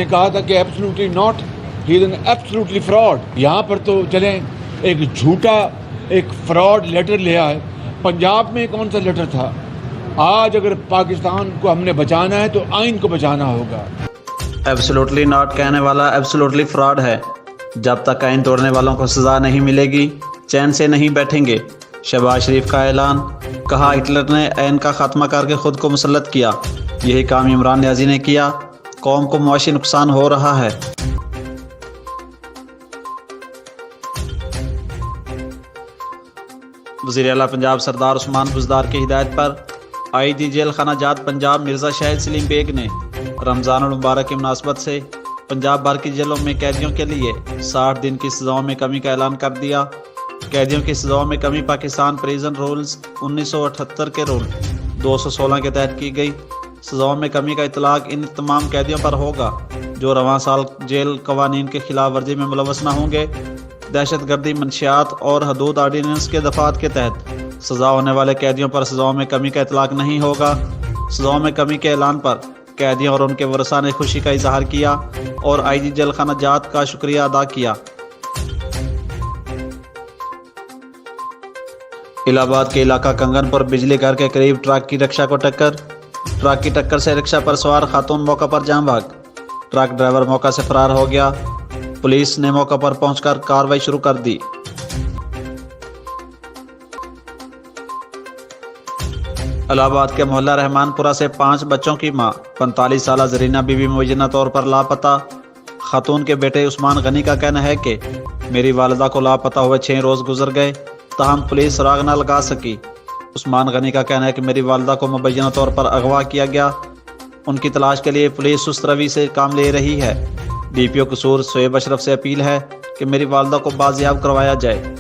نے کہا تھا کہ absolutely not, he is an absolutely fraud. یہاں پر تو چلیں ایک جھوٹا ایک فراڈ لیٹر لے آئے. پنجاب میں کون سا لیٹر تھا؟ آج اگر پاکستان کو ہم نے بچانا ہے تو آئین کو بچانا ہوگا. ایبسلوٹلی ناٹ کہنے والا ایبسلوٹلی فراڈ ہے. جب تک آئین توڑنے والوں کو سزا نہیں ملے گی چین سے نہیں بیٹھیں گے. شہباز شریف کا اعلان. کہا ہٹلر نے آئین کا خاتمہ کر کے خود کو مسلط کیا, یہی کام عمران نیازی نے کیا. قوم کو معاشی نقصان ہو رہا ہے. وزیر اعلیٰ پنجاب سردار عثمان بزدار کی ہدایت پر آئی جی جیل خانہ جات پنجاب مرزا شاہد سلیم بیگ نے رمضان المبارک کی مناسبت سے پنجاب بھر کی جیلوں میں قیدیوں کے لیے 60 دن کی سزاؤں میں کمی کا اعلان کر دیا. قیدیوں کی سزاؤں میں کمی پاکستان پریزن رولز 1978 کے رول 216 کے تحت کی گئی. سزاؤں میں کمی کا اطلاق ان تمام قیدیوں پر ہوگا جو رواں سال جیل قوانین کے خلاف ورزی میں ملوث نہ ہوں گے. دہشت گردی منشیات اور حدود آرڈیننس کے دفعات کے تحت سزا ہونے والے قیدیوں پر سزاؤں میں کمی کا اطلاق نہیں ہوگا. سزاؤں میں کمی کے اعلان پر قیدیوں اور ان کے ورثاء نے خوشی کا اظہار کیا اور آئی جی جیل خانہ جات کا شکریہ ادا کیا. الہ آباد کے علاقہ کنگن پر بجلی گھر کے قریب ٹرک کی رکشہ کو ٹکر. ٹرک کی ٹکر سے رکشہ پر سوار خاتون موقع پر جاں بھاگ. ٹرک ڈرائیور موقع سے فرار ہو گیا. پولیس نے موقع پر پہنچ کر کارروائی شروع کر دی. الہ آباد کے محلہ رحمان پورہ سے 5 بچوں کی ماں 45 سالہ زرینہ بی بی مبینہ طور پر لاپتہ. خاتون کے بیٹے عثمان غنی کا کہنا ہے کہ میری والدہ کو لاپتہ ہوئے 6 روز گزر گئے تاہم پولیس سراغ نہ لگا سکی. عثمان غنی کا کہنا ہے کہ میری والدہ کو مبینہ طور پر اغوا کیا گیا. ان کی تلاش کے لیے پولیس سست روی سے کام لے رہی ہے. ڈی پی او قصور شعیب اشرف سے اپیل ہے کہ میری والدہ کو بازیاب کروایا جائے.